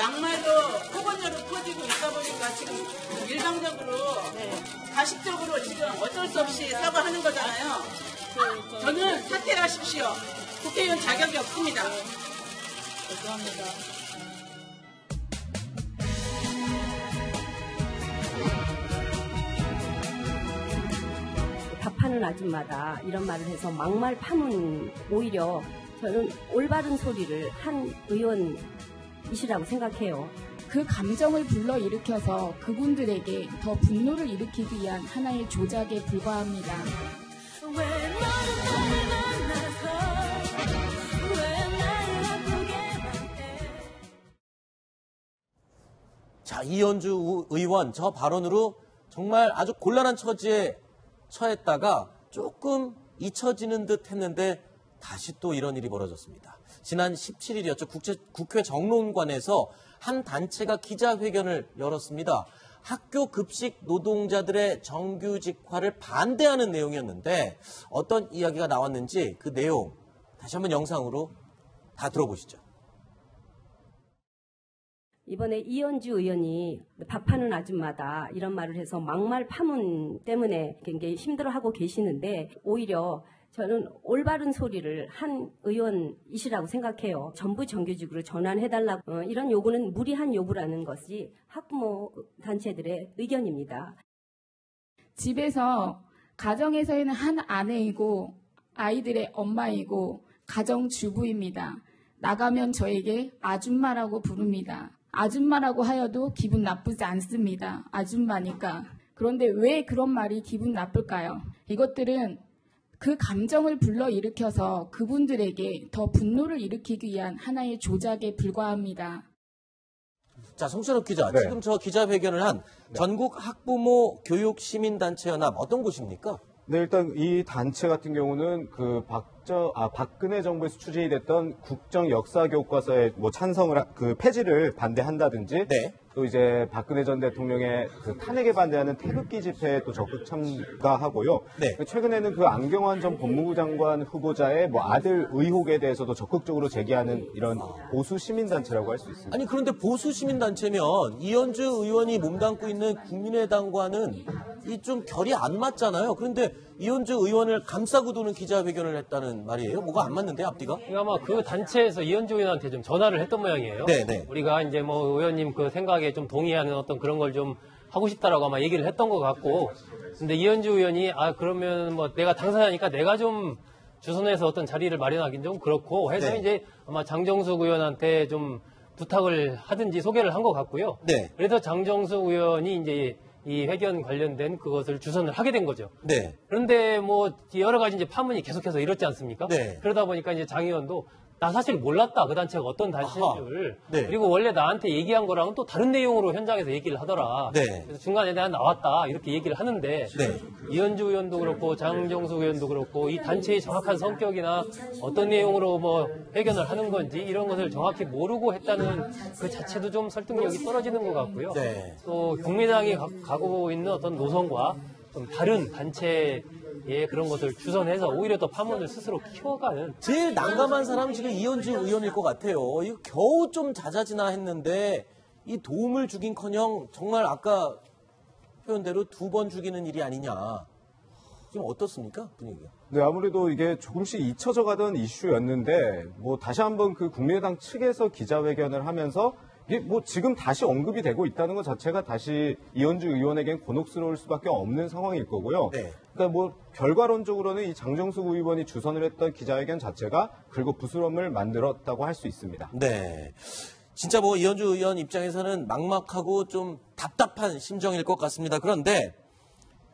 낙마도 표본료로 퍼지고 있다 보니까 지금 일방적으로 가식적으로 지금 어쩔 수 없이 사과하는 거잖아요. 저는 사퇴를 하십시오. 국회의원 자격이 없습니다. 죄송합니다. 답하는 아줌마다 이런 말을 해서 막말 파문, 오히려 저는 올바른 소리를 한 의원이시라고 생각해요. 그 감정을 불러일으켜서 그분들에게 더 분노를 일으키기 위한 하나의 조작에 불과합니다. 자, 이현주 의원 저 발언으로 정말 아주 곤란한 처지에 처했다가 조금 잊혀지는 듯 했는데 다시 또 이런 일이 벌어졌습니다. 지난 17일이었죠. 국회 정론관에서 한 단체가 기자회견을 열었습니다. 학교 급식 노동자들의 정규직화를 반대하는 내용이었는데 어떤 이야기가 나왔는지 그 내용 다시 한번 영상으로 다 들어보시죠. 이번에 이현주 의원이 밥하는 아줌마다 이런 말을 해서 막말 파문 때문에 굉장히 힘들어하고 계시는데 오히려 저는 올바른 소리를 한 의원이시라고 생각해요. 전부 정규직으로 전환해달라고 이런 요구는 무리한 요구라는 것이 학부모 단체들의 의견입니다. 집에서 가정에서는 한 아내이고 아이들의 엄마이고 가정주부입니다. 나가면 저에게 아줌마라고 부릅니다. 아줌마라고 하여도 기분 나쁘지 않습니다. 아줌마니까. 그런데 왜 그런 말이 기분 나쁠까요? 이것들은 그 감정을 불러일으켜서 그분들에게 더 분노를 일으키기 위한 하나의 조작에 불과합니다. 자, 송철업 기자, 지금 저 기자회견을 한 전국 학부모 교육시민단체연합 어떤 곳입니까? 네, 일단 이 단체 같은 경우는 그 박근혜 정부에서 추진이 됐던 국정 역사 교과서에 뭐 찬성을 그 폐지를 반대한다든지 또 이제 박근혜 전 대통령의 그 탄핵에 반대하는 태극기 집회에 또 적극 참가하고요. 최근에는 그 안경환 전 법무부 장관 후보자의 뭐 아들 의혹에 대해서도 적극적으로 제기하는 이런 보수 시민단체라고 할 수 있습니다. 아니 그런데 보수 시민단체면 이현주 의원이 몸담고 있는 국민의당과는 이 좀 결이 안 맞잖아요. 그런데 이현주 의원을 감싸고 도는 기자회견을 했다는 말이에요. 뭐가 안 맞는데 앞뒤가? 아마 그 단체에서 이현주 의원한테 좀 전화를 했던 모양이에요. 네네. 우리가 이제 뭐 의원님 그 생각에 좀 동의하는 어떤 그런 걸 좀 하고 싶다라고 아마 얘기를 했던 것 같고, 근데 이현주 의원이 그러면 뭐 내가 당사자니까 내가 좀 주선해서 어떤 자리를 마련하긴 좀 그렇고 해서 이제 아마 장정숙 의원한테 좀 부탁을 하든지 소개를 한 것 같고요. 그래서 장정숙 의원이 이제 이 회견 관련된 그것을 주선을 하게 된 거죠. 그런데 뭐 여러 가지 이제 파문이 계속해서 이렇지 않습니까? 그러다 보니까 이제 장 의원도 나 사실 몰랐다. 그 단체가 어떤 단체인 줄. 그리고 원래 나한테 얘기한 거랑은 또 다른 내용으로 현장에서 얘기를 하더라. 그래서 중간에 내가 나왔다. 이렇게 얘기를 하는데 이현주 의원도 그렇고 장정숙 의원도 그렇고 이 단체의 정확한 성격이나 어떤 내용으로 뭐 회견을 하는 건지 이런 것을 정확히 모르고 했다는 그 자체도 좀 설득력이 떨어지는 것 같고요. 또 국민의당이 가고 있는 어떤 노선과 좀 다른 단체 그런 것을 주선해서 오히려 더 파문을 스스로 키워가는 제일 난감한 사람은 지금 이현주 의원일 것 같아요. 이거 겨우 좀 잦아지나 했는데 이 도움을 주긴커녕 정말 아까 표현대로 2번 죽이는 일이 아니냐. 지금 어떻습니까? 분위기가? 네, 아무래도 이게 조금씩 잊혀져 가던 이슈였는데 뭐 다시 한번 그 국민의당 측에서 기자회견을 하면서 이게 뭐 지금 다시 언급이 되고 있다는 것 자체가 다시 이현주 의원에겐 곤혹스러울 수밖에 없는 상황일 거고요. 그러니까 뭐 결과론적으로는 이 장정숙 의원이 주선을 했던 기자회견 자체가 긁어부스럼을 만들었다고 할 수 있습니다. 네. 진짜 뭐 이현주 의원 입장에서는 막막하고 좀 답답한 심정일 것 같습니다. 그런데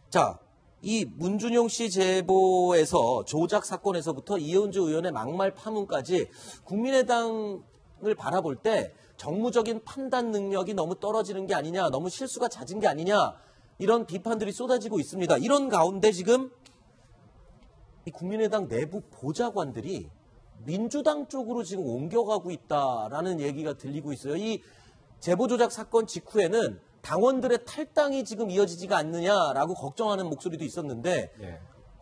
자, 이 문준용 씨 제보에서 조작 사건에서부터 이현주 의원의 막말 파문까지 국민의당을 바라볼 때 정무적인 판단 능력이 너무 떨어지는 게 아니냐, 너무 실수가 잦은 게 아니냐, 이런 비판들이 쏟아지고 있습니다. 이런 가운데 지금 이 국민의당 내부 보좌관들이 민주당 쪽으로 지금 옮겨가고 있다라는 얘기가 들리고 있어요. 이 제보 조작 사건 직후에는 당원들의 탈당이 지금 이어지지가 않느냐라고 걱정하는 목소리도 있었는데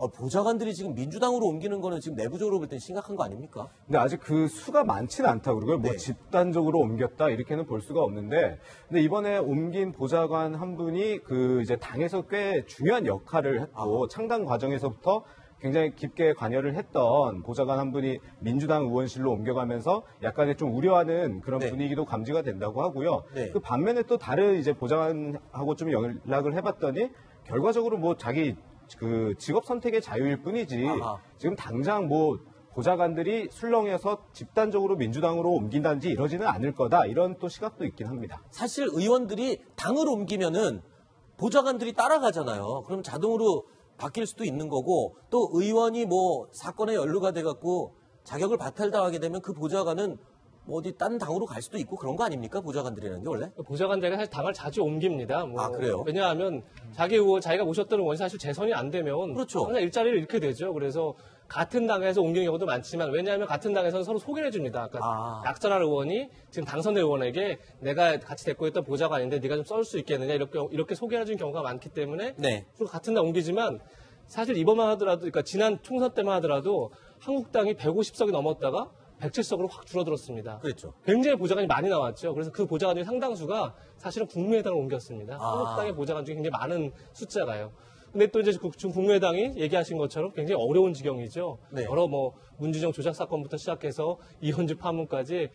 보좌관들이 지금 민주당으로 옮기는 거는 지금 내부적으로 볼 땐 심각한 거 아닙니까? 근데 아직 그 수가 많지는 않다고 그러고요. 뭐 네. 집단적으로 옮겼다 이렇게는 볼 수가 없는데, 근데 이번에 옮긴 보좌관 한 분이 그 이제 당에서 꽤 중요한 역할을 했고 창당 과정에서부터 굉장히 깊게 관여를 했던 보좌관 한 분이 민주당 의원실로 옮겨가면서 약간의 좀 우려하는 그런 네. 분위기도 감지가 된다고 하고요. 네. 그 반면에 또 다른 이제 보좌관하고 좀 연락을 해봤더니 결과적으로 뭐 자기 그 직업 선택의 자유일 뿐이지 아하. 지금 당장 뭐 보좌관들이 술렁해서 집단적으로 민주당으로 옮긴다든지 이러지는 않을 거다 이런 또 시각도 있긴 합니다. 사실 의원들이 당을 옮기면은 보좌관들이 따라가잖아요. 그럼 자동으로 바뀔 수도 있는 거고 또 의원이 뭐 사건에 연루가 돼갖고 자격을 박탈당하게 되면 그 보좌관은 뭐 어디 딴 당으로 갈 수도 있고 그런 거 아닙니까? 보좌관들이라는 게 원래? 보좌관들이 사실 당을 자주 옮깁니다. 아, 그래요? 왜냐하면 자기 의원, 자기가 모셨던 의원이 사실 재선이 안 되면 그렇죠. 항상 일자리를 잃게 되죠. 그래서 같은 당에서 옮기는 경우도 많지만 왜냐하면 같은 당에서는 서로 소개를 해줍니다. 그러니까 약선할 의원이 지금 당선된 의원에게 내가 같이 데리고 있던 보좌관인데 네가 좀 썰 수 있겠느냐 이렇게 소개해주는 경우가 많기 때문에 네. 서로 같은 당 옮기지만 사실 이번만 하더라도 그러니까 지난 총선 때만 하더라도 한국당이 150석이 넘었다가 107석으로 확 줄어들었습니다. 그렇죠. 굉장히 보좌관이 많이 나왔죠. 그래서 그 보좌관 중에 상당수가 사실은 국민의당을 옮겼습니다. 한국당의 보좌관 중에 굉장히 많은 숫자가요. 근데 또 이제 지금 국민의당이 얘기하신 것처럼 굉장히 어려운 지경이죠. 네. 여러 뭐 문주정 조작 사건부터 시작해서 이현주 파문까지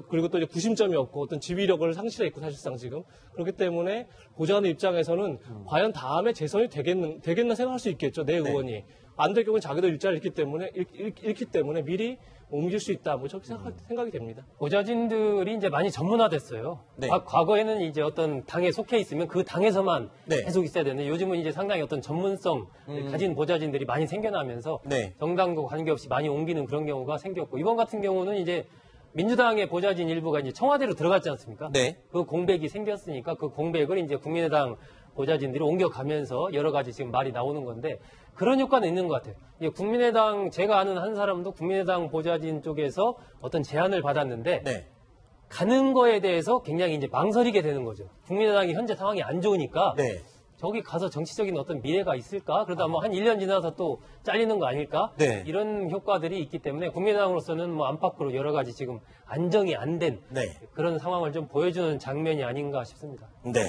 그리고 또 이제 구심점이 없고 어떤 지휘력을 상실했고 사실상 지금 그렇기 때문에 보좌관의 입장에서는 과연 다음에 재선이 되겠나 생각할 수 있겠죠. 내 의원이 안 될 경우는 자기도 일자를 잃기 때문에 미리 옮길 수 있다. 뭐 저렇게 생각이 됩니다. 보좌진들이 이제 많이 전문화됐어요. 네. 과거에는 이제 어떤 당에 속해 있으면 그 당에서만 네. 계속 있어야 되는데 요즘은 이제 상당히 어떤 전문성 가진 보좌진들이 많이 생겨나면서 네. 정당과 관계없이 많이 옮기는 그런 경우가 생겼고 이번 같은 경우는 이제 민주당의 보좌진 일부가 이제 청와대로 들어갔지 않습니까? 네. 그 공백이 생겼으니까 그 공백을 이제 국민의당 보좌진들이 옮겨가면서 여러 가지 지금 말이 나오는 건데 그런 효과는 있는 것 같아요. 이제 국민의당 제가 아는 한 사람도 국민의당 보좌진 쪽에서 어떤 제안을 받았는데 네. 가는 거에 대해서 굉장히 이제 망설이게 되는 거죠. 국민의당이 현재 상황이 안 좋으니까 네. 저기 가서 정치적인 어떤 미래가 있을까? 그러다 뭐 한 1년 지나서 또 잘리는 거 아닐까? 네. 이런 효과들이 있기 때문에 국민의당으로서는 뭐 안팎으로 여러 가지 지금 안정이 안 된 네. 그런 상황을 좀 보여주는 장면이 아닌가 싶습니다. 네.